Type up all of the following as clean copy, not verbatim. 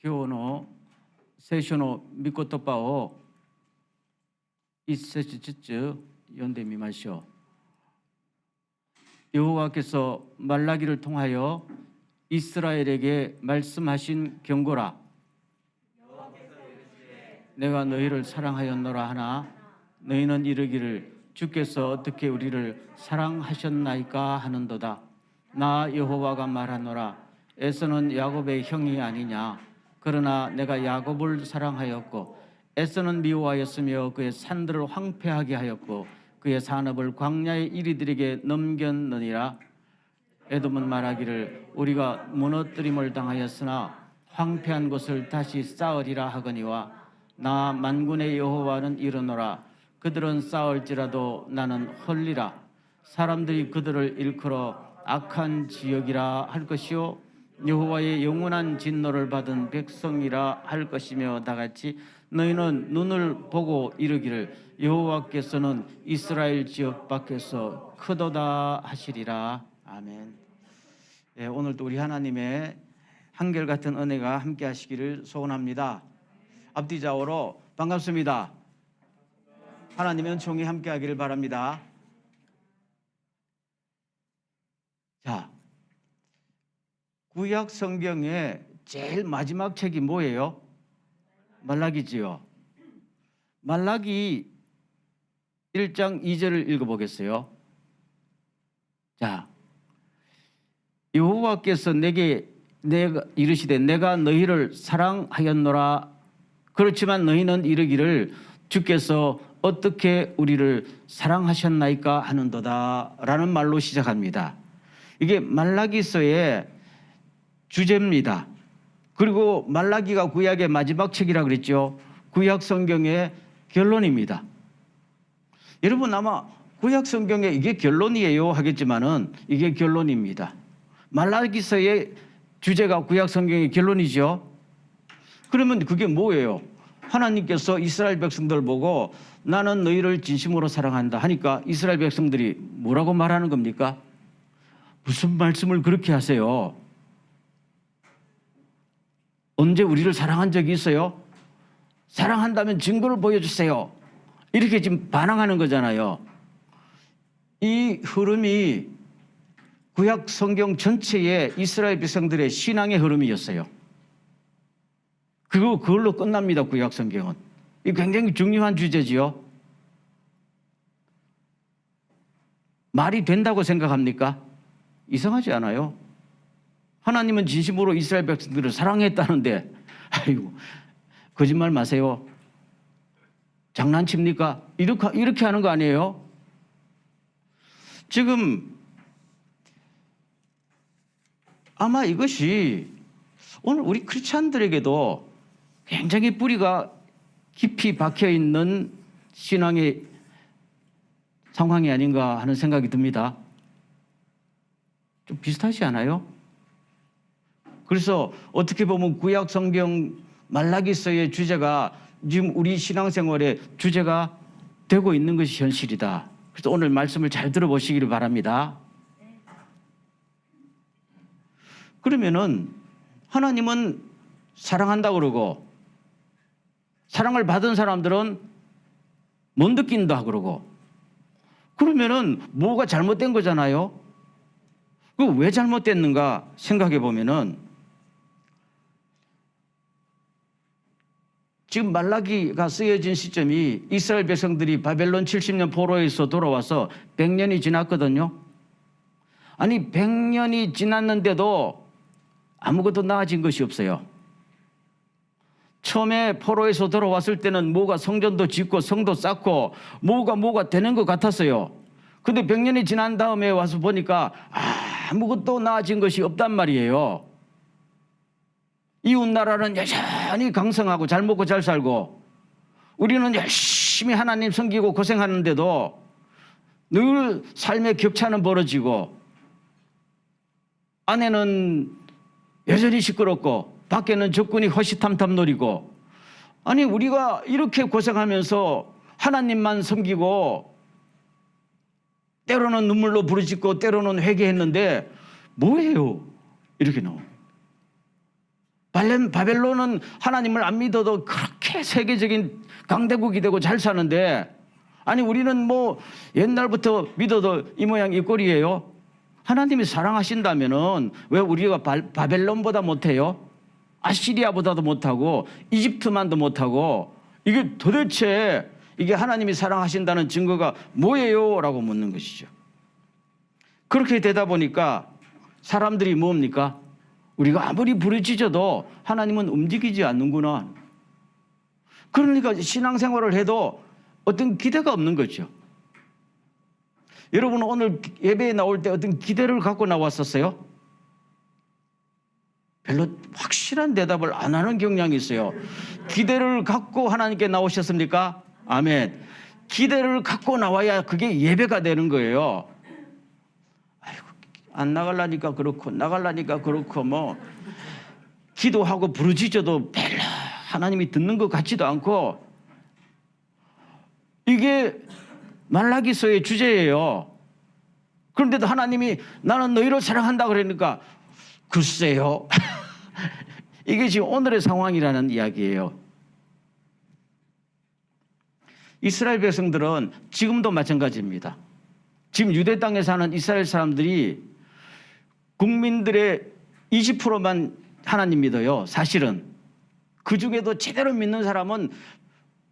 今日の聖書の御言葉を一節ずつ読んでみましょう。 여호와께서 말라기를 통하여 이스라엘에게 말씀하신 경고라. 내가 너희를 사랑하였노라 하나 너희는 이르기를 주께서 어떻게 우리를 사랑하셨나이까 하는도다. 나 여호와가 말하노라. 에서는 야곱의 형이 아니냐. 그러나 내가 야곱을 사랑하였고 에서는 미워하였으며 그의 산들을 황폐하게 하였고 그의 산업을 광야의 이리들에게 넘겼느니라. 에돔은 말하기를 우리가 무너뜨림을 당하였으나 황폐한 곳을 다시 쌓으리라 하거니와 나 만군의 여호와는 이르노라. 그들은 쌓을지라도 나는 헐리라. 사람들이 그들을 일컬어 악한 지역이라 할 것이요 여호와의 영원한 진노를 받은 백성이라 할 것이며 다같이 너희는 눈을 보고 이르기를 여호와께서는 이스라엘 지역 밖에서 크도다 하시리라. 아멘. 네, 오늘도 우리 하나님의 한결같은 은혜가 함께 하시기를 소원합니다. 앞뒤 좌우로 반갑습니다. 하나님의 은총이 함께 하기를 바랍니다. 자, 구약 성경의 제일 마지막 책이 뭐예요? 말라기지요. 말라기 1장 2절을 읽어보겠어요. 자, 여호와께서 내게 이르시되 내가 너희를 사랑하였노라. 그렇지만 너희는 이르기를 주께서 어떻게 우리를 사랑하셨나이까 하는도다 라는 말로 시작합니다. 이게 말라기서의 주제입니다. 그리고 말라기가 구약의 마지막 책이라 그랬죠. 구약 성경의 결론입니다. 여러분 아마 구약 성경에 이게 결론이에요 하겠지만은 이게 결론입니다. 말라기서의 주제가 구약 성경의 결론이죠. 그러면 그게 뭐예요? 하나님께서 이스라엘 백성들 보고 나는 너희를 진심으로 사랑한다 하니까 이스라엘 백성들이 뭐라고 말하는 겁니까? 무슨 말씀을 그렇게 하세요? 언제 우리를 사랑한 적이 있어요? 사랑한다면 증거를 보여주세요. 이렇게 지금 반항하는 거잖아요. 이 흐름이 구약 성경 전체의 이스라엘 백성들의 신앙의 흐름이었어요. 그걸로 끝납니다. 구약 성경은. 이 굉장히 중요한 주제지요. 말이 된다고 생각합니까? 이상하지 않아요? 하나님은 진심으로 이스라엘 백성들을 사랑했다는데 아이고 거짓말 마세요. 장난칩니까? 이렇게 하는 거 아니에요? 지금 아마 이것이 오늘 우리 크리스찬들에게도 굉장히 뿌리가 깊이 박혀있는 신앙의 상황이 아닌가 하는 생각이 듭니다. 좀 비슷하지 않아요? 그래서 어떻게 보면 구약 성경 말라기서의 주제가 지금 우리 신앙생활의 주제가 되고 있는 것이 현실이다. 그래서 오늘 말씀을 잘 들어보시기를 바랍니다. 그러면은 하나님은 사랑한다고 그러고 사랑을 받은 사람들은 못 느낀다 그러고 그러면은 뭐가 잘못된 거잖아요. 그 왜 잘못됐는가 생각해 보면은 지금 말라기가 쓰여진 시점이 이스라엘 백성들이 바벨론 70년 포로에서 돌아와서 100년이 지났거든요. 아니 100년이 지났는데도 아무것도 나아진 것이 없어요. 처음에 포로에서 돌아왔을 때는 뭐가 성전도 짓고 성도 쌓고 뭐가 되는 것 같았어요. 근데 100년이 지난 다음에 와서 보니까 아무것도 나아진 것이 없단 말이에요. 이웃 나라는 여전히 강성하고 잘 먹고 잘 살고 우리는 열심히 하나님 섬기고 고생하는데도 늘 삶의 격차는 벌어지고 안에는 여전히 시끄럽고 밖에는 적군이 허시탐탐 노리고 아니 우리가 이렇게 고생하면서 하나님만 섬기고 때로는 눈물로 부르짖고 때로는 회개했는데 뭐예요? 이렇게 나옵니다. 바벨론은 하나님을 안 믿어도 그렇게 세계적인 강대국이 되고 잘 사는데, 아니 우리는 뭐 옛날부터 믿어도 이 모양 이 꼴이에요. 하나님이 사랑하신다면은 왜 우리가 바벨론보다 못해요? 아시리아보다도 못하고 이집트만도 못하고, 이게 도대체 이게 하나님이 사랑하신다는 증거가 뭐예요? 라고 묻는 것이죠. 그렇게 되다 보니까 사람들이 뭡니까? 우리가 아무리 부르짖어도 하나님은 움직이지 않는구나. 그러니까 신앙생활을 해도 어떤 기대가 없는 거죠. 여러분 오늘 예배에 나올 때 어떤 기대를 갖고 나왔었어요? 별로 확실한 대답을 안 하는 경향이 있어요. 기대를 갖고 하나님께 나오셨습니까? 아멘. 기대를 갖고 나와야 그게 예배가 되는 거예요. 아이고, 안 나가려니까 그렇고 나가려니까 그렇고 뭐 기도하고 부르짖어도 별로 하나님이 듣는 것 같지도 않고, 이게 말라기서의 주제예요. 그런데도 하나님이 나는 너희를 사랑한다 그러니까 글쎄요. 이게 지금 오늘의 상황이라는 이야기예요. 이스라엘 백성들은 지금도 마찬가지입니다. 지금 유대 땅에 사는 이스라엘 사람들이 국민들의 20%만 하나님 믿어요. 사실은 그 중에도 제대로 믿는 사람은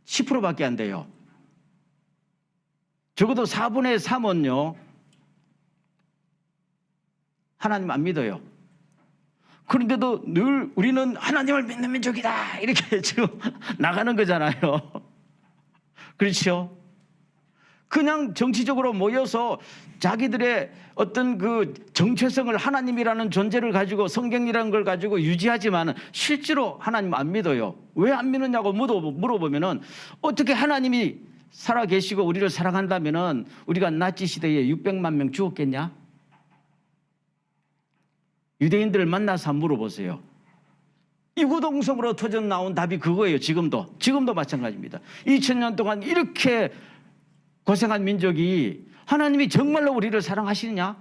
10%밖에 안 돼요. 적어도 4분의 3은요 하나님 안 믿어요. 그런데도 늘 우리는 하나님을 믿는 민족이다 이렇게 지금 나가는 거잖아요. 그렇죠? 그냥 정치적으로 모여서 자기들의 어떤 그 정체성을 하나님이라는 존재를 가지고 성경이라는 걸 가지고 유지하지만 실제로 하나님 안 믿어요. 왜 안 믿느냐고 물어보면은 어떻게 하나님이 살아 계시고 우리를 사랑한다면은 우리가 나치 시대에 600만 명 죽었겠냐? 유대인들을 만나서 한번 물어보세요. 이구동성으로 터져 나온 답이 그거예요. 지금도 마찬가지입니다. 2000년 동안 이렇게 고생한 민족이 하나님이 정말로 우리를 사랑하시느냐?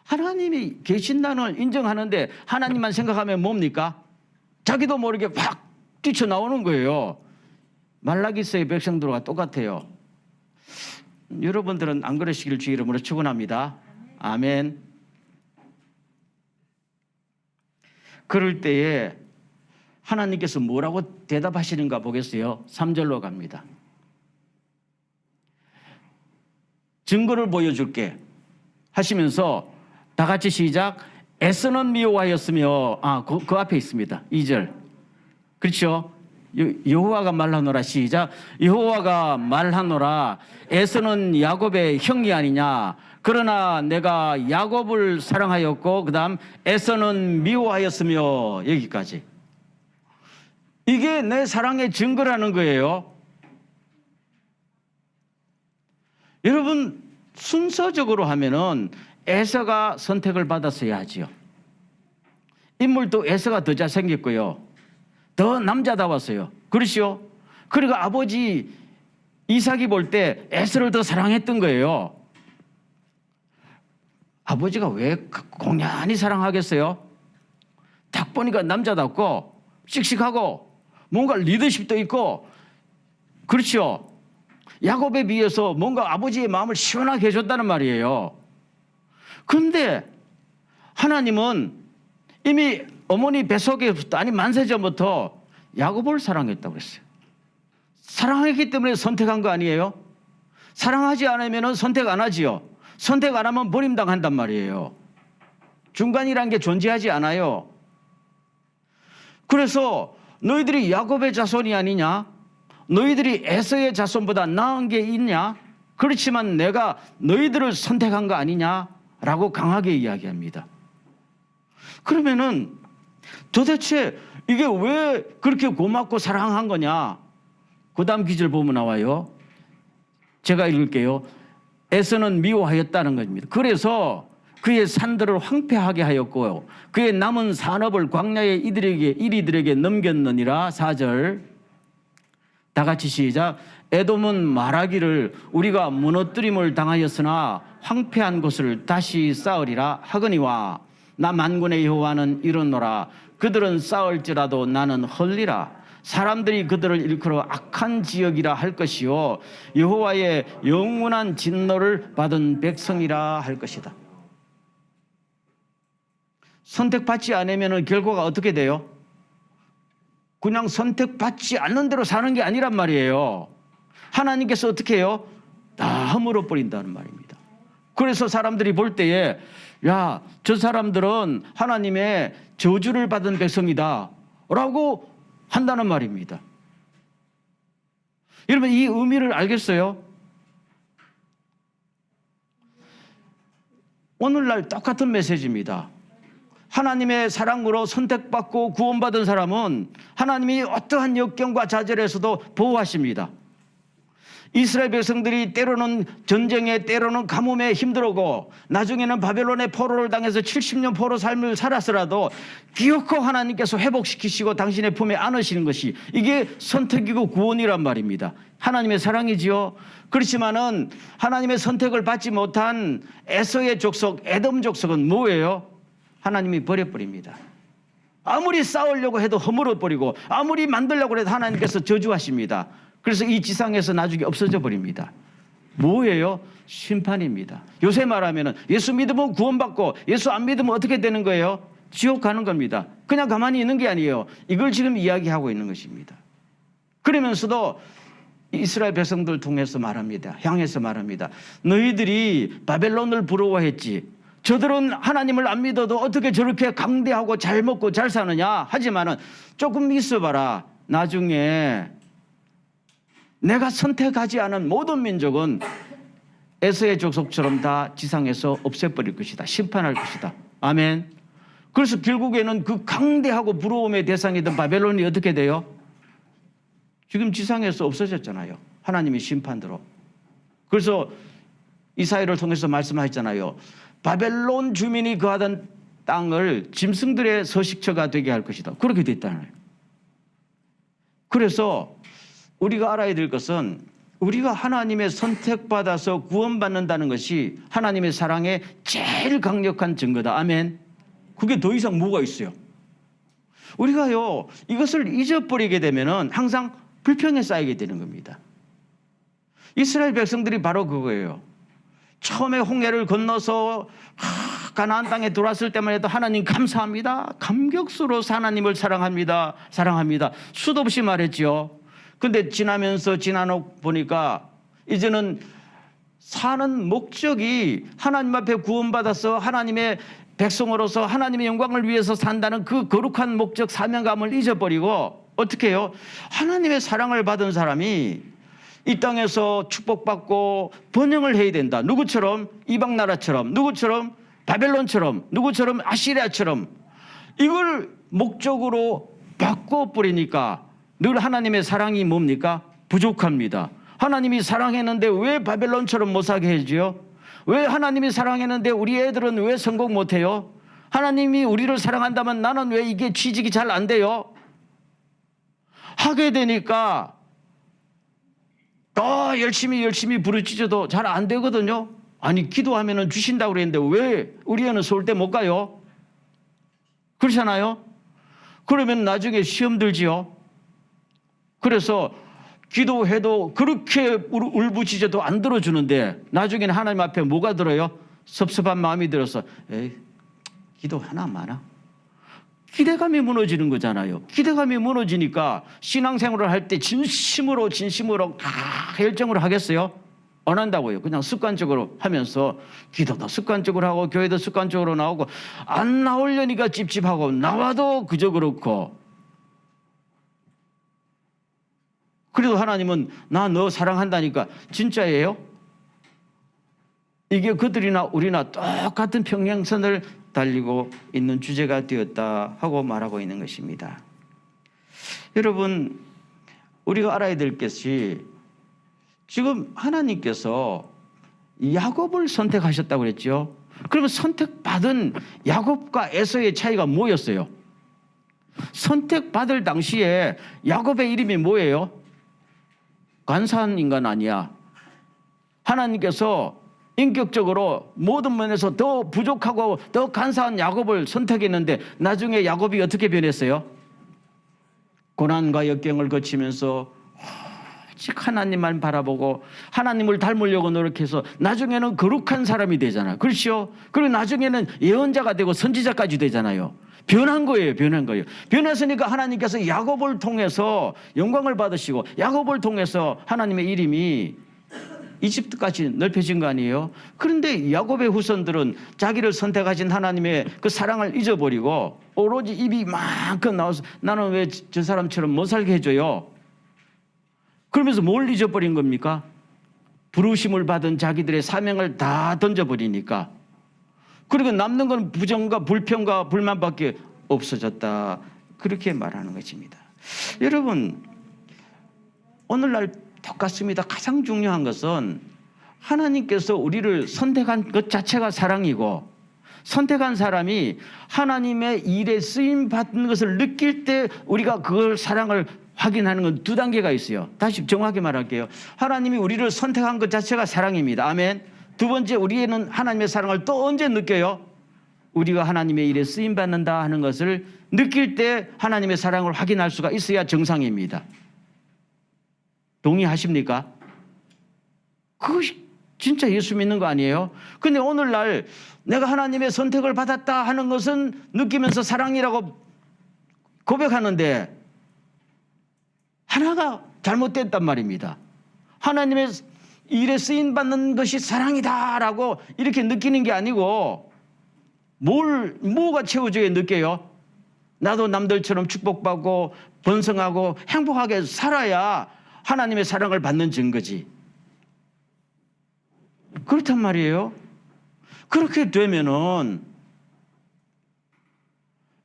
하나님이 계신다는 걸 인정하는데 하나님만 생각하면 뭡니까? 자기도 모르게 확 뛰쳐나오는 거예요. 말라기서의 백성들과 똑같아요. 여러분들은 안 그러시길 주 이름으로 축원합니다. 아멘. 그럴 때에 하나님께서 뭐라고 대답하시는가 보겠어요. 3절로 갑니다. 증거를 보여줄게 하시면서 다 같이 시작. 에서는 미워하였으며, 그 앞에 있습니다. 2절. 그렇죠? 여호와가 말하노라. 시작. 여호와가 말하노라. 에서는 야곱의 형이 아니냐. 그러나 내가 야곱을 사랑하였고, 그 다음 에서는 미워하였으며, 여기까지. 이게 내 사랑의 증거라는 거예요. 여러분 순서적으로 하면은 에서가 선택을 받았어야 하지요. 인물도 에서가 더 잘생겼고요, 더 남자다웠어요. 그렇죠? 그리고 아버지 이삭이 볼 때 에서를 더 사랑했던 거예요. 아버지가 왜 공연히 사랑하겠어요? 딱 보니까 남자답고 씩씩하고 뭔가 리더십도 있고, 그렇죠? 야곱에 비해서 뭔가 아버지의 마음을 시원하게 해줬다는 말이에요. 그런데 하나님은 이미 어머니 뱃속에부터, 아니 만세 전부터 야곱을 사랑했다고 했어요. 사랑했기 때문에 선택한 거 아니에요? 사랑하지 않으면 선택 안 하지요. 선택 안 하면 버림당한단 말이에요. 중간이란 게 존재하지 않아요. 그래서 너희들이 야곱의 자손이 아니냐? 너희들이 에서의 자손보다 나은 게 있냐? 그렇지만 내가 너희들을 선택한 거 아니냐라고 강하게 이야기합니다. 그러면은 도대체 이게 왜 그렇게 고맙고 사랑한 거냐? 그 다음 기절 보면 나와요. 제가 읽을게요. 에서는 미워하였다는 겁니다. 그래서 그의 산들을 황폐하게 하였고 그의 남은 산업을 광야의 이리들에게 넘겼느니라. 4절. 다 같이 시작. 에돔은 말하기를 우리가 무너뜨림을 당하였으나 황폐한 곳을 다시 쌓으리라 하거니와 나 만군의 여호와는 이르노라. 그들은 싸울지라도 나는 헐리라. 사람들이 그들을 일컬어 악한 지역이라 할 것이요 여호와의 영원한 진노를 받은 백성이라 할 것이다. 선택받지 않으면 결과가 어떻게 돼요? 그냥 선택받지 않는 대로 사는 게 아니란 말이에요. 하나님께서 어떻게 해요? 다 허물어 버린다는 말입니다. 그래서 사람들이 볼 때에 야, 저 사람들은 하나님의 저주를 받은 백성이다 라고 한다는 말입니다. 여러분, 이 의미를 알겠어요? 오늘날 똑같은 메시지입니다. 하나님의 사랑으로 선택받고 구원받은 사람은 하나님이 어떠한 역경과 좌절에서도 보호하십니다. 이스라엘 백성들이 때로는 전쟁에 때로는 가뭄에 힘들고 나중에는 바벨론의 포로를 당해서 70년 포로 삶을 살았으라도 기어코 하나님께서 회복시키시고 당신의 품에 안으시는 것이 이게 선택이고 구원이란 말입니다. 하나님의 사랑이지요. 그렇지만은 하나님의 선택을 받지 못한 에서의 족속, 에돔 족속은 뭐예요? 하나님이 버려버립니다. 아무리 싸우려고 해도 허물어버리고 아무리 만들려고 해도 하나님께서 저주하십니다. 그래서 이 지상에서 나중에 없어져 버립니다. 뭐예요? 심판입니다. 요새 말하면 예수 믿으면 구원받고 예수 안 믿으면 어떻게 되는 거예요? 지옥 가는 겁니다. 그냥 가만히 있는 게 아니에요. 이걸 지금 이야기하고 있는 것입니다. 그러면서도 이스라엘 백성들 통해서 말합니다. 향해서 말합니다. 너희들이 바벨론을 부러워했지. 저들은 하나님을 안 믿어도 어떻게 저렇게 강대하고 잘 먹고 잘 사느냐. 하지만은 조금 있어봐라. 나중에 내가 선택하지 않은 모든 민족은 에서의 족속처럼 다 지상에서 없애버릴 것이다. 심판할 것이다. 아멘. 그래서 결국에는 그 강대하고 부러움의 대상이던 바벨론이 어떻게 돼요? 지금 지상에서 없어졌잖아요. 하나님의 심판대로. 그래서 이사야를 통해서 말씀하셨잖아요. 바벨론 주민이 거하던 땅을 짐승들의 서식처가 되게 할 것이다. 그렇게 됐잖아요. 그래서 우리가 알아야 될 것은 우리가 하나님의 선택받아서 구원받는다는 것이 하나님의 사랑의 제일 강력한 증거다. 아멘. 그게 더 이상 뭐가 있어요? 우리가요, 이것을 잊어버리게 되면은 항상 불평에 쌓이게 되는 겁니다. 이스라엘 백성들이 바로 그거예요. 처음에 홍해를 건너서 가나안 땅에 들어왔을 때만 해도 하나님 감사합니다. 감격스러워서 하나님을 사랑합니다. 사랑합니다. 수도 없이 말했죠. 근데 지나면서 보니까 이제는 사는 목적이 하나님 앞에 구원받아서 하나님의 백성으로서 하나님의 영광을 위해서 산다는 그 거룩한 목적 사명감을 잊어버리고 어떻게 해요? 하나님의 사랑을 받은 사람이 이 땅에서 축복받고 번영을 해야 된다. 누구처럼? 이방 나라처럼, 누구처럼? 바벨론처럼, 누구처럼? 아시리아처럼. 이걸 목적으로 바꿔버리니까 늘 하나님의 사랑이 뭡니까? 부족합니다. 하나님이 사랑했는데 왜 바벨론처럼 못 살게 해줘요? 왜 하나님이 사랑했는데 우리 애들은 왜 성공 못해요? 하나님이 우리를 사랑한다면 나는 왜 이게 취직이 잘 안 돼요? 하게 되니까 더 열심히 부르짖어도 잘 안 되거든요. 아니 기도하면 주신다고 그랬는데 왜 우리 애는 서울대 못 가요? 그렇잖아요. 그러면 나중에 시험 들지요. 그래서 기도해도 그렇게 울부짖어도 안 들어주는데 나중에는 하나님 앞에 뭐가 들어요? 섭섭한 마음이 들어서 에이, 기도 하나 많아. 기대감이 무너지는 거잖아요. 기대감이 무너지니까 신앙생활을 할 때 진심으로 열정으로 하겠어요? 안 한다고요. 그냥 습관적으로 하면서 기도도 습관적으로 하고 교회도 습관적으로 나오고 안 나오려니까 찝찝하고 나와도 그저 그렇고. 그래도 하나님은 나 너 사랑한다니까 진짜예요? 이게 그들이나 우리나 똑같은 평행선을 달리고 있는 주제가 되었다 하고 말하고 있는 것입니다. 여러분, 우리가 알아야 될 것이 지금 하나님께서 야곱을 선택하셨다고 그랬죠. 그러면 선택받은 야곱과 에서의 차이가 뭐였어요? 선택받을 당시에 야곱의 이름이 뭐예요? 간사한 인간 아니야. 하나님께서 인격적으로 모든 면에서 더 부족하고 더 간사한 야곱을 선택했는데 나중에 야곱이 어떻게 변했어요? 고난과 역경을 거치면서 오직 하나님만 바라보고 하나님을 닮으려고 노력해서 나중에는 거룩한 사람이 되잖아요. 그렇죠? 그리고 나중에는 예언자가 되고 선지자까지 되잖아요. 변한 거예요. 변한 거예요. 변했으니까 하나님께서 야곱을 통해서 영광을 받으시고 야곱을 통해서 하나님의 이름이 이집트까지 넓혀진 거 아니에요? 그런데 야곱의 후손들은 자기를 선택하신 하나님의 그 사랑을 잊어버리고 오로지 입이 만큼 나와서 나는 왜 저 사람처럼 못 살게 해줘요? 그러면서 뭘 잊어버린 겁니까? 부르심을 받은 자기들의 사명을 다 던져버리니까. 그리고 남는 건 부정과 불평과 불만밖에 없어졌다. 그렇게 말하는 것입니다. 여러분, 오늘날 똑같습니다. 가장 중요한 것은 하나님께서 우리를 선택한 것 자체가 사랑이고 선택한 사람이 하나님의 일에 쓰임 받는 것을 느낄 때 우리가 그걸 사랑을 확인하는 건 두 단계가 있어요. 다시 정확히 말할게요. 하나님이 우리를 선택한 것 자체가 사랑입니다. 아멘. 두 번째, 우리는 하나님의 사랑을 또 언제 느껴요? 우리가 하나님의 일에 쓰임 받는다 하는 것을 느낄 때 하나님의 사랑을 확인할 수가 있어야 정상입니다. 동의하십니까? 그것이 진짜 예수 믿는 거 아니에요? 근데 오늘날 내가 하나님의 선택을 받았다 하는 것은 느끼면서 사랑이라고 고백하는데 하나가 잘못됐단 말입니다. 하나님의 일에 쓰임받는 것이 사랑이다라고 이렇게 느끼는 게 아니고 뭐가 채워져야 느껴요? 나도 남들처럼 축복받고 번성하고 행복하게 살아야 하나님의 사랑을 받는 증거지. 그렇단 말이에요. 그렇게 되면은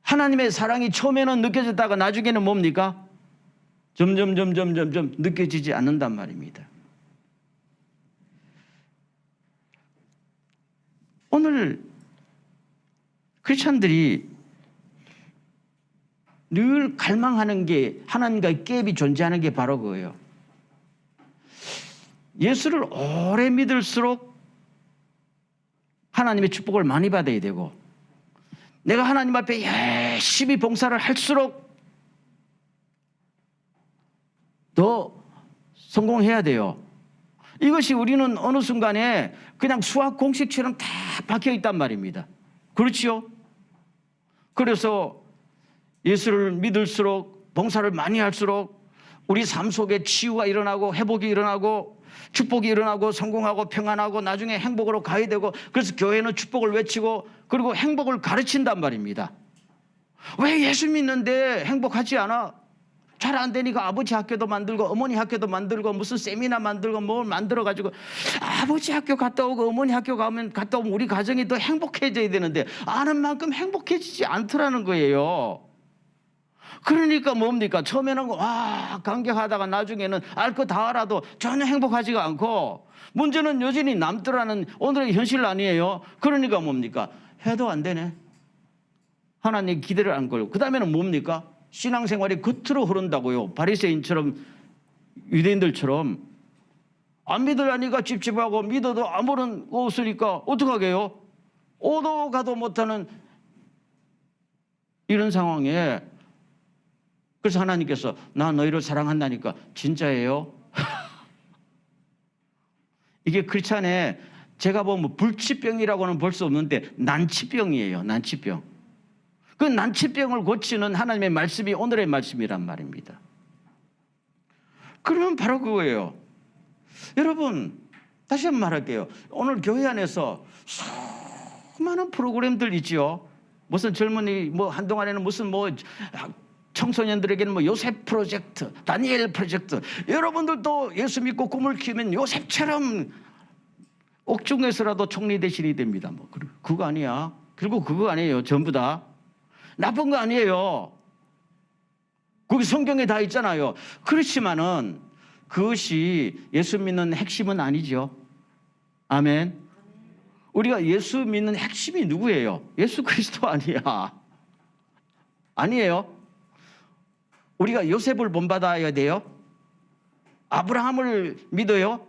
하나님의 사랑이 처음에는 느껴졌다가 나중에는 뭡니까? 점점 느껴지지 않는단 말입니다. 오늘 크리스찬들이 늘 갈망하는 게 하나님과의 갭이 존재하는 게 바로 그거예요. 예수를 오래 믿을수록 하나님의 축복을 많이 받아야 되고 내가 하나님 앞에 열심히 봉사를 할수록 더 성공해야 돼요. 이것이 우리는 어느 순간에 그냥 수학 공식처럼 다 박혀 있단 말입니다. 그렇지요? 그래서 예수를 믿을수록 봉사를 많이 할수록 우리 삶 속에 치유가 일어나고 회복이 일어나고 축복이 일어나고 성공하고 평안하고 나중에 행복으로 가야 되고 그래서 교회는 축복을 외치고 그리고 행복을 가르친단 말입니다. 왜 예수 믿는데 행복하지 않아? 잘 안 되니까 아버지 학교도 만들고 어머니 학교도 만들고 무슨 세미나 만들고 뭘 만들어가지고 아버지 학교 갔다 오고 어머니 학교 갔다 오면 우리 가정이 더 행복해져야 되는데 아는 만큼 행복해지지 않더라는 거예요. 그러니까 뭡니까? 처음에는 와 감격하다가 나중에는 알 거 다 알아도 전혀 행복하지가 않고 문제는 여전히 남더라는 오늘의 현실 아니에요. 그러니까 뭡니까? 해도 안 되네. 하나님 기대를 안 걸고 그 다음에는 뭡니까? 신앙생활이 겉으로 흐른다고요. 바리새인처럼 유대인들처럼 안 믿으려니까 찝찝하고 믿어도 아무런 없으니까 어떡하게요? 오도 가도 못하는 이런 상황에 그래서 하나님께서 나 너희를 사랑한다니까 진짜예요? 이게 크리스찬의 제가 보면 불치병이라고는 볼 수 없는데 난치병이에요. 난치병. 그 난치병을 고치는 하나님의 말씀이 오늘의 말씀이란 말입니다. 그러면 바로 그거예요. 여러분 다시 한번 말할게요. 오늘 교회 안에서 수많은 프로그램들 있죠. 무슨 젊은이 한동안에는 무슨 청소년들에게는 요셉 프로젝트, 다니엘 프로젝트. 여러분들도 예수 믿고 꿈을 키우면 요셉처럼 옥중에서라도 총리 대신이 됩니다. 그거 아니야. 그리고 그거 아니에요. 전부 다. 나쁜 거 아니에요. 거기 성경에 다 있잖아요. 그렇지만은 그것이 예수 믿는 핵심은 아니죠. 아멘. 우리가 예수 믿는 핵심이 누구예요? 예수 그리스도 아니야. 아니에요. 우리가 요셉을 본받아야 돼요? 아브라함을 믿어요?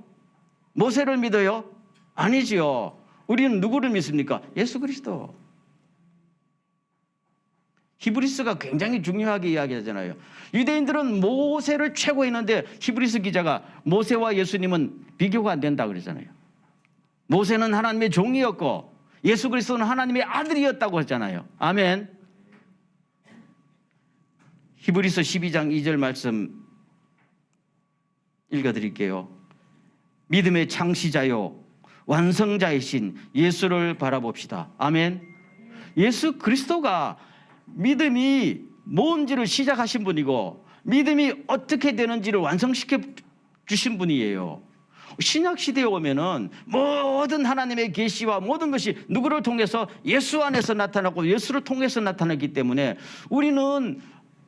모세를 믿어요? 아니지요. 우리는 누구를 믿습니까? 예수 그리스도. 히브리서가 굉장히 중요하게 이야기하잖아요. 유대인들은 모세를 최고 했는데 히브리서 기자가 모세와 예수님은 비교가 안 된다 그러잖아요. 모세는 하나님의 종이었고 예수 그리스도는 하나님의 아들이었다고 했잖아요. 아멘. 히브리서 12장 2절 말씀 읽어드릴게요. 믿음의 창시자요 완성자이신 예수를 바라봅시다. 아멘. 예수 그리스도가 믿음이 뭔지를 시작하신 분이고 믿음이 어떻게 되는지를 완성시켜 주신 분이에요. 신약시대에 오면은 모든 하나님의 계시와 모든 것이 누구를 통해서 예수 안에서 나타나고 예수를 통해서 나타나기 때문에 우리는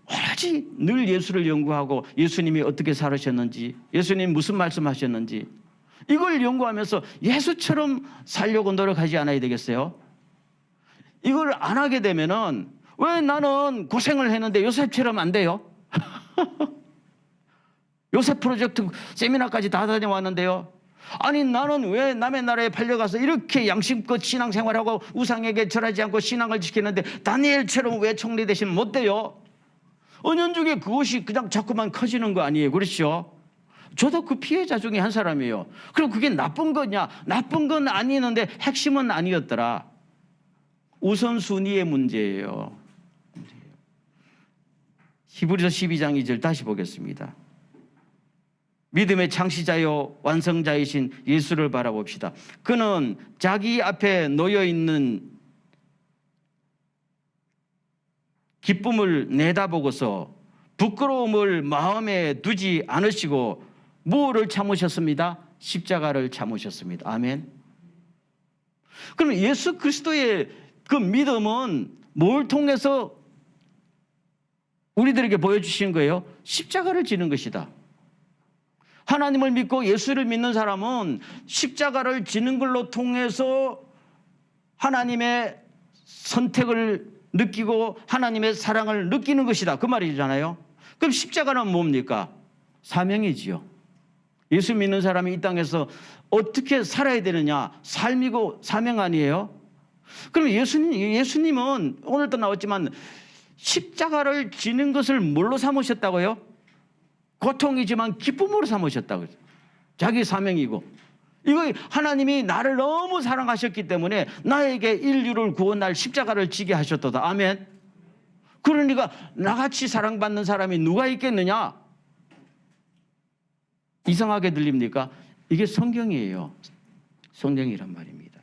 오로지 늘 예수를 연구하고 예수님이 어떻게 살으셨는지 예수님 무슨 말씀하셨는지 이걸 연구하면서 예수처럼 살려고 노력하지 않아야 되겠어요? 이걸 안 하게 되면은 왜 나는 고생을 했는데 요셉처럼 안 돼요? 요셉 프로젝트 세미나까지 다 다녀왔는데요. 아니 나는 왜 남의 나라에 팔려가서 이렇게 양심껏 신앙생활하고 우상에게 절하지 않고 신앙을 지키는데 다니엘처럼 왜 총리 대신 못 돼요? 은연중에 그것이 그냥 자꾸만 커지는 거 아니에요. 그렇죠? 저도 그 피해자 중에 한 사람이에요. 그럼 그게 나쁜 거냐? 나쁜 건 아니었는데 핵심은 아니었더라. 우선순위의 문제예요. 히브리서 12장 2절 다시 보겠습니다. 믿음의 창시자요 완성자이신 예수를 바라봅시다. 그는 자기 앞에 놓여있는 기쁨을 내다보고서 부끄러움을 마음에 두지 않으시고 무엇을 참으셨습니다? 십자가를 참으셨습니다. 아멘. 그럼 예수 그리스도의 그 믿음은 뭘 통해서 우리들에게 보여주시는 거예요? 십자가를 지는 것이다. 하나님을 믿고 예수를 믿는 사람은 십자가를 지는 걸로 통해서 하나님의 선택을 느끼고 하나님의 사랑을 느끼는 것이다. 그 말이잖아요. 그럼 십자가는 뭡니까? 사명이지요. 예수 믿는 사람이 이 땅에서 어떻게 살아야 되느냐? 삶이고 사명 아니에요? 그럼 예수님은 오늘도 나왔지만 십자가를 지는 것을 뭘로 삼으셨다고요? 고통이지만 기쁨으로 삼으셨다고요. 자기 사명이고. 이거 하나님이 나를 너무 사랑하셨기 때문에 나에게 인류를 구원할 십자가를 지게 하셨도다. 아멘. 그러니까 나같이 사랑받는 사람이 누가 있겠느냐? 이상하게 들립니까? 이게 성경이에요. 성경이란 말입니다.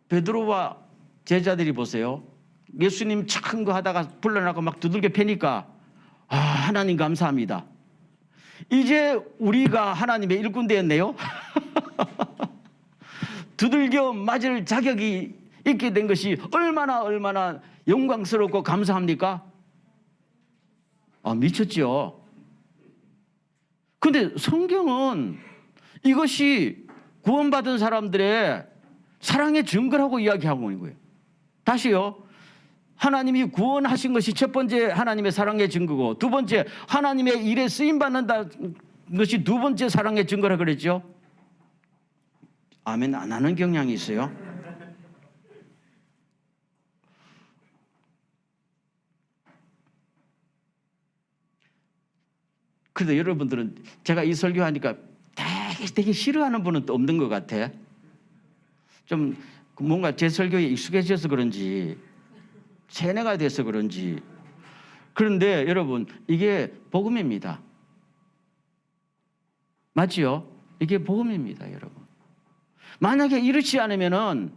베드로와 제자들이 보세요. 예수님 착한 거 하다가 불러나고 막 두들겨 패니까 하나님 감사합니다. 이제 우리가 하나님의 일꾼 되었네요. 두들겨 맞을 자격이 있게 된 것이 얼마나 영광스럽고 감사합니까? 미쳤죠. 근데 성경은 이것이 구원받은 사람들의 사랑의 증거라고 이야기하고 있는 거예요. 다시요. 하나님이 구원하신 것이 첫 번째 하나님의 사랑의 증거고 두 번째 하나님의 일에 쓰임받는다 것이 두 번째 사랑의 증거라 그랬죠. 아멘 안 하는 경향이 있어요. 그래도 여러분들은 제가 이 설교하니까 되게 싫어하는 분은 또 없는 것 같아. 좀 뭔가 제 설교에 익숙해져서 그런지 세뇌가 돼서 그런지. 그런데 여러분 이게 복음입니다. 맞지요? 이게 복음입니다. 여러분. 만약에 이렇지 않으면은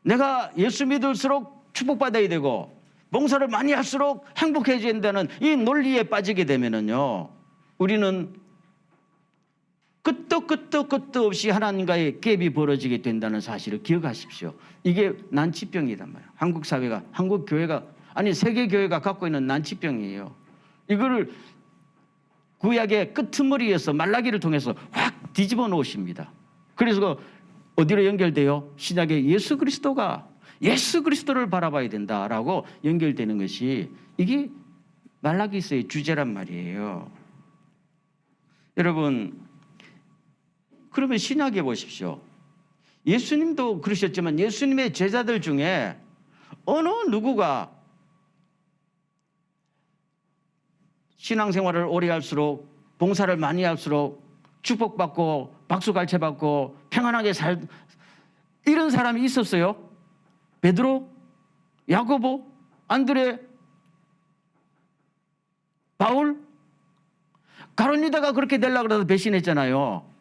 내가 예수 믿을수록 축복받아야 되고 봉사를 많이 할수록 행복해져야 된다는 이 논리에 빠지게 되면은요 우리는 끝도 없이 하나님과의 갭이 벌어지게 된다는 사실을 기억하십시오. 이게 난치병이란 말이에요. 한국 사회가, 한국 교회가, 아니 세계 교회가 갖고 있는 난치병이에요. 이거를 구약의 끄트머리에서 말라기를 통해서 확 뒤집어 놓으십니다. 그래서 어디로 연결돼요? 신약의 예수 그리스도를 바라봐야 된다라고 연결되는 것이 이게 말라기서의 주제란 말이에요. 여러분 그러면 신약에 보십시오. 예수님도 그러셨지만 예수님의 제자들 중에 어느 누구가 신앙생활을 오래 할수록, 봉사를 많이 할수록 축복받고 박수갈채받고 평안하게 이런 사람이 있었어요? 베드로, 야고보, 안드레, 바울? 가룟 유다가 그렇게 되려고 그래서 배신했잖아요.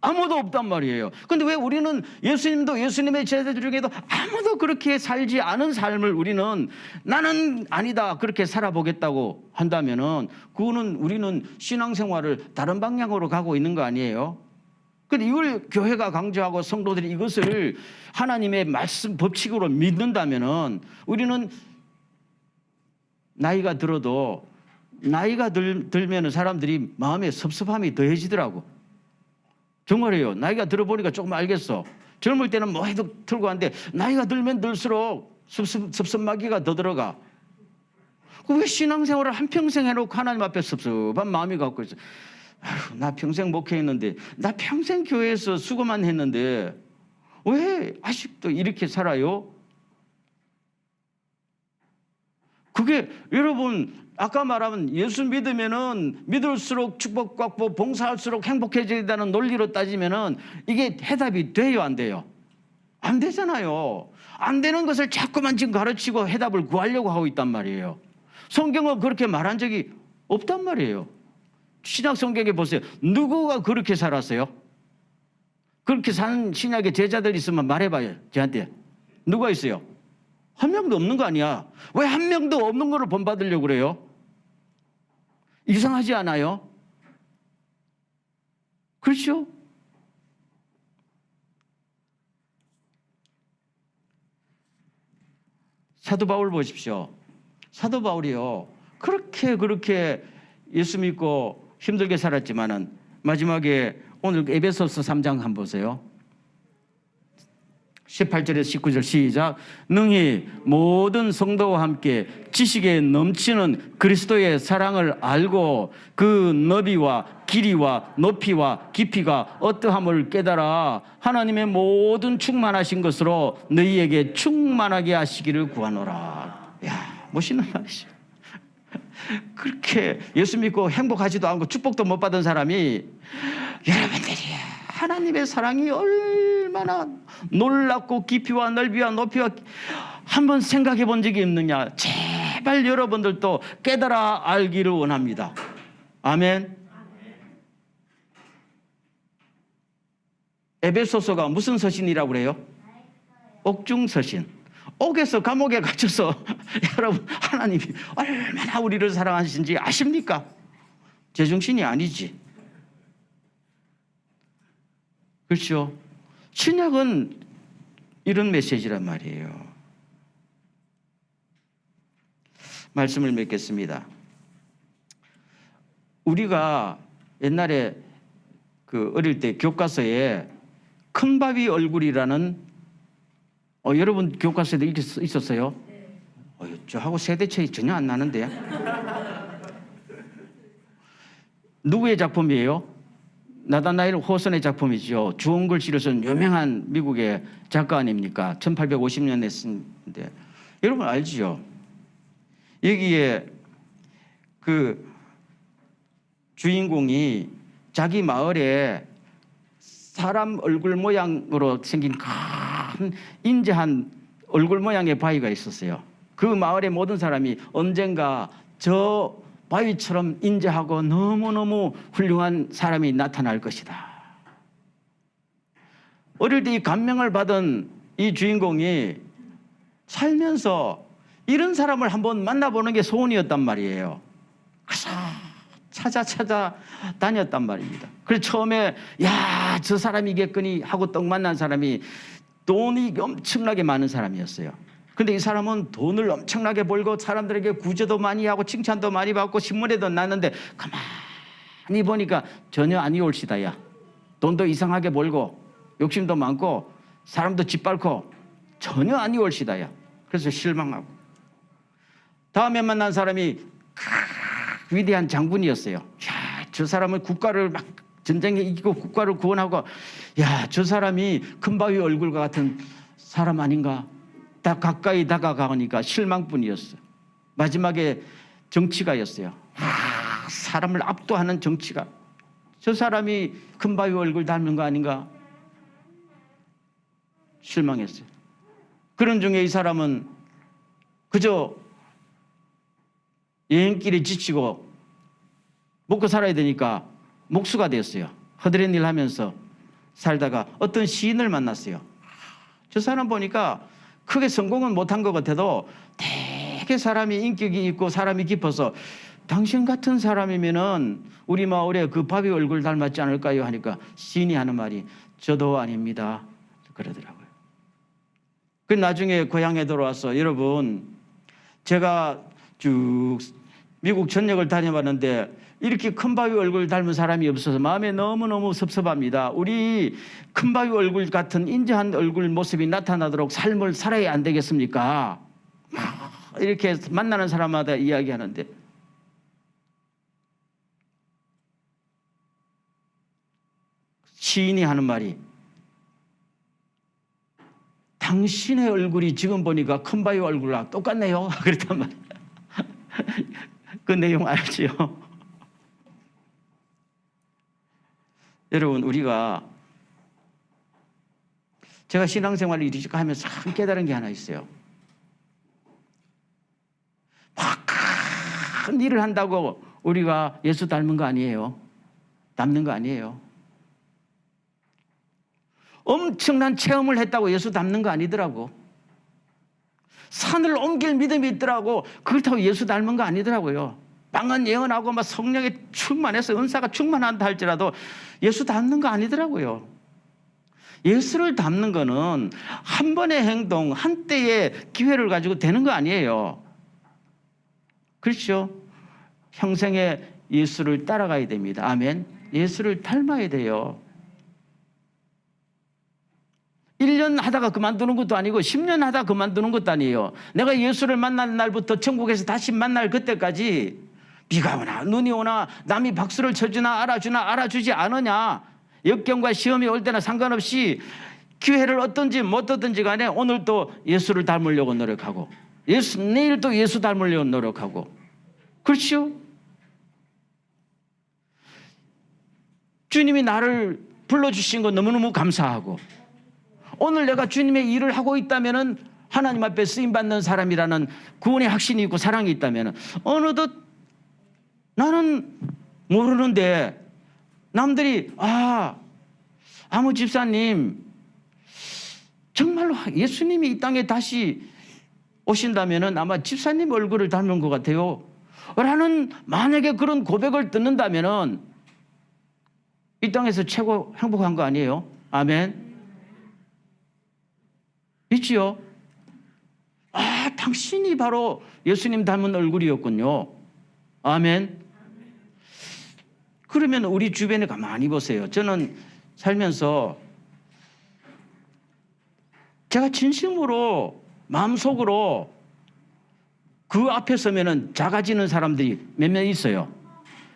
아무도 없단 말이에요. 근데 왜 우리는 예수님도 예수님의 제자들 중에도 아무도 그렇게 살지 않은 삶을 우리는 나는 아니다 그렇게 살아보겠다고 한다면은 그거는 우리는 신앙생활을 다른 방향으로 가고 있는 거 아니에요? 근데 이걸 교회가 강조하고 성도들이 이것을 하나님의 말씀 법칙으로 믿는다면은 우리는 나이가 들어도 나이가 들면은 사람들이 마음에 섭섭함이 더해지더라고. 정말이에요. 나이가 들어보니까 조금 알겠어. 젊을 때는 뭐 해도 틀고 하는데 나이가 들면 들수록 섭섭마귀가 더 들어가. 왜 신앙생활을 한평생 해놓고 하나님 앞에 섭섭한 마음이 갖고 있어. 아휴, 나 평생 목회했는데, 나 평생 교회에서 수고만 했는데 왜 아직도 이렇게 살아요? 그게 여러분 아까 말하면 예수 믿으면은 믿을수록 축복받고 봉사할수록 행복해진다는 논리로 따지면은 이게 해답이 돼요, 안 돼요? 안 되잖아요. 안 되는 것을 자꾸만 지금 가르치고 해답을 구하려고 하고 있단 말이에요. 성경은 그렇게 말한 적이 없단 말이에요. 신약 성경에 보세요. 누구가 그렇게 살았어요? 그렇게 사는 신약의 제자들 있으면 말해봐요. 저한테. 누가 있어요? 한 명도 없는 거 아니야. 왜 한 명도 없는 거를 본받으려고 그래요? 이상하지 않아요? 그렇죠? 사도 바울 보십시오. 사도 바울이요. 그렇게 예수 믿고 힘들게 살았지만은 마지막에 오늘 에베소서 3장 한번 보세요. 18절에서 19절 시작. 능히 모든 성도와 함께 지식에 넘치는 그리스도의 사랑을 알고 그 너비와 길이와 높이와 깊이가 어떠함을 깨달아 하나님의 모든 충만하신 것으로 너희에게 충만하게 하시기를 구하노라. 야, 멋있는 말이죠. 그렇게 예수 믿고 행복하지도 않고 축복도 못 받은 사람이 여러분들이 하나님의 사랑이 얼마나 놀랍고 깊이와 넓이와 높이와 한번 생각해 본 적이 있느냐. 제발 여러분들도 깨달아 알기를 원합니다. 아멘. 에베소서가 무슨 서신이라고 그래요? 옥중서신. 옥에서 감옥에 갇혀서 여러분 하나님이 얼마나 우리를 사랑하신지 아십니까? 제정신이 아니지. 그렇죠? 신약은 이런 메시지란 말이에요. 말씀을 맺겠습니다. 우리가 옛날에 그 어릴 때 교과서에 큰바위 얼굴이라는 여러분 교과서에도 있었어요? 저하고 세대 차이 전혀 안 나는데. 누구의 작품이에요? 나다나엘 호선의 작품이죠. 주홍 글씨를 쓴 유명한 미국의 작가 아닙니까? 1850년에 쓴데 여러분 알지요? 여기에 그 주인공이 자기 마을에 사람 얼굴 모양으로 생긴 큰 인자한 얼굴 모양의 바위가 있었어요. 그 마을의 모든 사람이 언젠가 저 바위처럼 인자하고 너무너무 훌륭한 사람이 나타날 것이다. 어릴 때 이 감명을 받은 이 주인공이 살면서 이런 사람을 한번 만나보는 게 소원이었단 말이에요. 그래서 찾아 다녔단 말입니다. 그래서 처음에 야, 저 사람이겠거니 하고 떡 만난 사람이 돈이 엄청나게 많은 사람이었어요. 근데 이 사람은 돈을 엄청나게 벌고 사람들에게 구제도 많이 하고 칭찬도 많이 받고 신문에도 났는데 가만히 보니까 전혀 아니올시다. 야, 돈도 이상하게 벌고 욕심도 많고 사람도 짓밟고 전혀 아니올시다. 야, 그래서 실망하고 다음에 만난 사람이 위대한 장군이었어요. 야, 저 사람은 국가를 막 전쟁에 이기고 국가를 구원하고, 야, 저 사람이 큰바위 얼굴과 같은 사람 아닌가? 다 가까이 다가가니까 실망뿐이었어요. 마지막에 정치가였어요. 사람을 압도하는 정치가. 저 사람이 큰바위 얼굴 닮은 거 아닌가? 실망했어요. 그런 중에 이 사람은 그저 여행길에 지치고 먹고 살아야 되니까 목수가 됐어요. 허드렛 일 하면서 살다가 어떤 시인을 만났어요. 저 사람 보니까 크게 성공은 못한 것 같아도 되게 사람이 인격이 있고 사람이 깊어서, 당신 같은 사람이면은 우리 마을에 그 바위 얼굴 닮았지 않을까요? 하니까 시인이 하는 말이 저도 아닙니다. 그러더라고요. 그 나중에 고향에 돌아와서, 여러분, 제가 쭉 미국 전역을 다녀봤는데 이렇게 큰바위 얼굴 닮은 사람이 없어서 마음에 너무너무 섭섭합니다. 우리 큰바위 얼굴 같은 인자한 얼굴 모습이 나타나도록 삶을 살아야 안 되겠습니까? 이렇게 만나는 사람마다 이야기하는데, 시인이 하는 말이, 당신의 얼굴이 지금 보니까 큰바위 얼굴랑 똑같네요. 그랬단 말이에요. 그 내용 알지요? 여러분, 우리가, 제가 신앙생활을 이렇게 하면서 참 깨달은 게 하나 있어요. 큰 일을 한다고 우리가 예수 닮은 거 아니에요. 닮는 거 아니에요. 엄청난 체험을 했다고 예수 닮는 거 아니더라고. 산을 옮길 믿음이 있더라고. 그렇다고 예수 닮은 거 아니더라고요. 빵은 예언하고 막 성령에 충만해서 은사가 충만한다 할지라도 예수 닮는 거 아니더라고요. 예수를 닮는 거는 한 번의 행동, 한때의 기회를 가지고 되는 거 아니에요. 그렇죠? 평생에 예수를 따라가야 됩니다. 아멘. 예수를 닮아야 돼요. 1년 하다가 그만두는 것도 아니고 10년 하다가 그만두는 것도 아니에요. 내가 예수를 만난 날부터 천국에서 다시 만날 그때까지 비가 오나 눈이 오나 남이 박수를 쳐주나 알아주나 알아주지 않으냐, 역경과 시험이 올 때나 상관없이 기회를 얻든지 못 얻든지 간에 오늘 또 예수를 닮으려고 노력하고, 내일 또 예수 닮으려고 노력하고. 그렇죠? 주님이 나를 불러주신 거 너무너무 감사하고, 오늘 내가 주님의 일을 하고 있다면, 하나님 앞에 쓰임받는 사람이라는 구원의 확신이 있고 사랑이 있다면, 어느덧 나는 모르는데 남들이 아무 집사님 정말로 예수님이 이 땅에 다시 오신다면 아마 집사님 얼굴을 닮은 것 같아요 라는, 만약에 그런 고백을 듣는다면 이 땅에서 최고 행복한 거 아니에요? 아멘. 있지요? 당신이 바로 예수님 닮은 얼굴이었군요. 아멘. 그러면 우리 주변에 가만히 보세요. 저는 살면서 제가 진심으로 마음속으로 그 앞에 서면은 작아지는 사람들이 몇 명 있어요.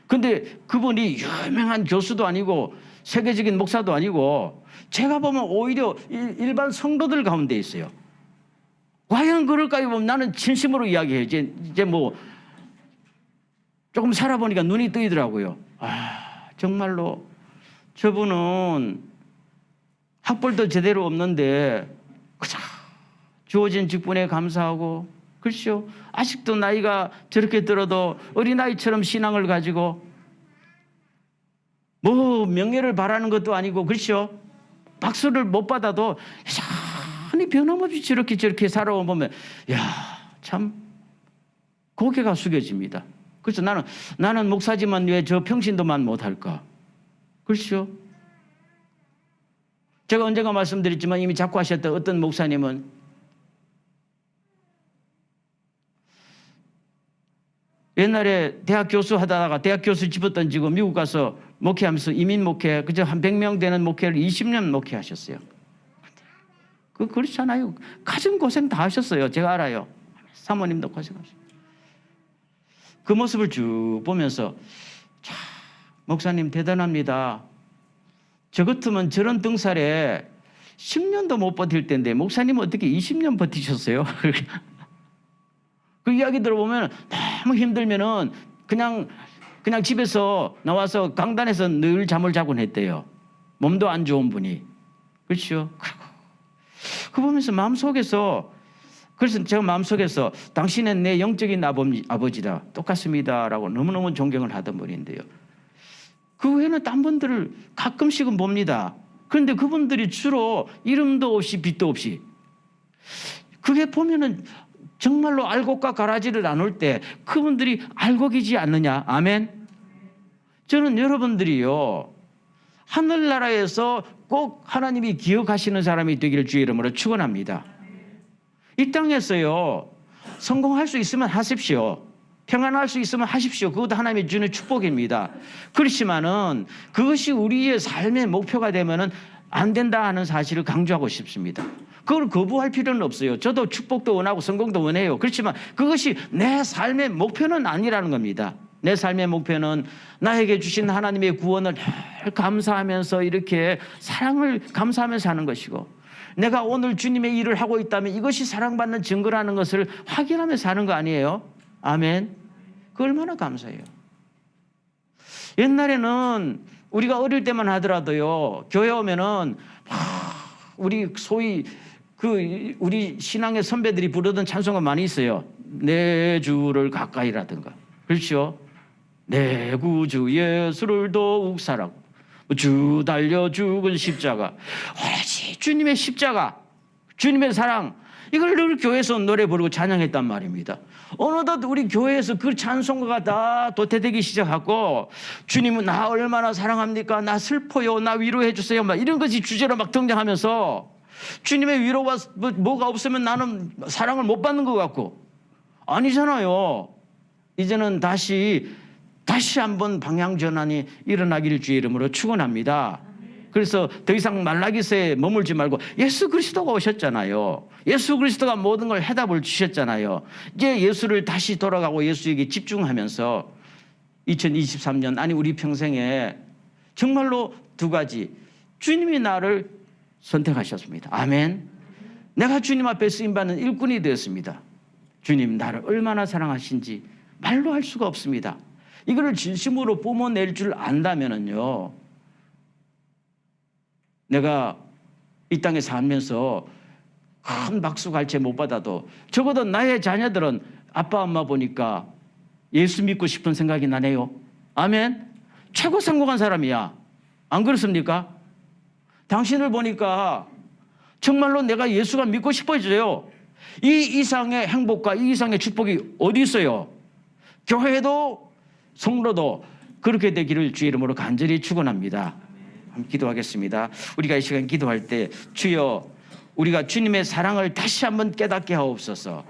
근데 그분이 유명한 교수도 아니고 세계적인 목사도 아니고, 제가 보면 오히려 일반 성도들 가운데 있어요. 과연 그럴까요? 보면 나는 진심으로 이야기해요. 이제 뭐 조금 살아보니까 눈이 뜨이더라고요. 정말로 저분은 학벌도 제대로 없는데 그저 주어진 직분에 감사하고, 그렇죠? 아직도 나이가 저렇게 들어도 어린아이처럼 신앙을 가지고, 뭐 명예를 바라는 것도 아니고, 그렇죠? 박수를 못 받아도 이상히 변함없이 저렇게 살아오면 보면, 참 고개가 숙여집니다. 그래서 나는 목사지만 왜 저 평신도만 못할까? 그렇죠? 제가 언젠가 말씀드렸지만 이미 자꾸 하셨던 어떤 목사님은 옛날에 대학 교수 하다가 대학 교수 집어 던지고 미국 가서 목회하면서 이민 목회, 그저 한 100명 되는 목회를 20년 목회하셨어요. 그렇잖아요. 가진 고생 다 하셨어요. 제가 알아요. 사모님도 고생하셨어요. 그 모습을 쭉 보면서, 참 목사님 대단합니다. 저 같으면 저런 등살에 10년도 못 버틸 텐데 목사님 어떻게 20년 버티셨어요? 그 이야기 들어보면 너무 힘들면은 그냥 집에서 나와서 강단에서 늘 잠을 자곤 했대요. 몸도 안 좋은 분이. 그렇죠? 그 보면서 마음속에서, 그래서 제가 마음속에서 당신은 내 영적인 아버지다. 똑같습니다라고 너무너무 존경을 하던 분인데요. 그 외에는 딴 분들을 가끔씩은 봅니다. 그런데 그분들이 주로 이름도 없이 빛도 없이, 그게 보면은 정말로 알곡과 가라지를 나눌 때 그분들이 알곡이지 않느냐. 아멘. 저는 여러분들이요, 하늘나라에서 꼭 하나님이 기억하시는 사람이 되기를 주의 이름으로 축원합니다. 이 땅에서요, 성공할 수 있으면 하십시오. 평안할 수 있으면 하십시오. 그것도 하나님이 주는 축복입니다. 그렇지만은 그것이 우리의 삶의 목표가 되면은 안 된다 하는 사실을 강조하고 싶습니다. 그걸 거부할 필요는 없어요. 저도 축복도 원하고 성공도 원해요. 그렇지만 그것이 내 삶의 목표는 아니라는 겁니다. 내 삶의 목표는 나에게 주신 하나님의 구원을 늘 감사하면서 이렇게 사랑을 감사하면서 하는 것이고, 내가 오늘 주님의 일을 하고 있다면 이것이 사랑받는 증거라는 것을 확인하면서 하는 거 아니에요? 아멘. 그 얼마나 감사해요. 옛날에는 우리가 어릴 때만 하더라도요, 교회 오면은 우리 소위 우리 신앙의 선배들이 부르던 찬송가 많이 있어요. 내 주를 가까이라든가. 그렇죠? 내 구주 예수를 더욱 사랑하고 주 달려 죽은 십자가. 오로지 주님의 십자가, 주님의 사랑, 이걸 늘 교회에서 노래 부르고 찬양했단 말입니다. 어느덧 우리 교회에서 그 찬송가가 다 도태되기 시작하고, 주님은 나 얼마나 사랑합니까? 나 슬퍼요. 나 위로해 주세요. 막 이런 것이 주제로 막 등장하면서 주님의 위로가 뭐가 없으면 나는 사랑을 못 받는 것 같고, 아니잖아요. 이제는 다시 한번 방향 전환이 일어나기를 주의 이름으로 축원합니다. 그래서 더 이상 말라기서에 머물지 말고 예수 그리스도가 오셨잖아요. 예수 그리스도가 모든 걸 해답을 주셨잖아요. 이제 예수를 다시 돌아가고 예수에게 집중하면서 2023년, 아니 우리 평생에 정말로 두 가지, 주님이 나를 선택하셨습니다. 아멘. 내가 주님 앞에 쓰임받는 일꾼이 되었습니다. 주님 나를 얼마나 사랑하신지 말로 할 수가 없습니다. 이거를 진심으로 뿜어낼 줄 안다면은요, 내가 이 땅에 살면서 큰 박수갈채 못 받아도 적어도 나의 자녀들은 아빠 엄마 보니까 예수 믿고 싶은 생각이 나네요. 아멘. 최고 성공한 사람이야. 안 그렇습니까? 당신을 보니까 정말로 내가 예수가 믿고 싶어져요. 이 이상의 행복과 이 이상의 축복이 어디 있어요? 교회도 성로도 그렇게 되기를 주의 이름으로 간절히 축원합니다. 한번 기도하겠습니다. 우리가 이 시간 기도할 때, 주여 우리가 주님의 사랑을 다시 한번 깨닫게 하옵소서.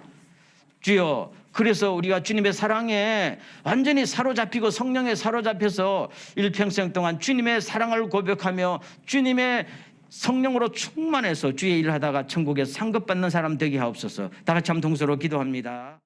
주여, 그래서 우리가 주님의 사랑에 완전히 사로잡히고 성령에 사로잡혀서 일평생 동안 주님의 사랑을 고백하며 주님의 성령으로 충만해서 주의 일을 하다가 천국에 상급받는 사람 되게 하옵소서. 다 같이 한번 동서로 기도합니다.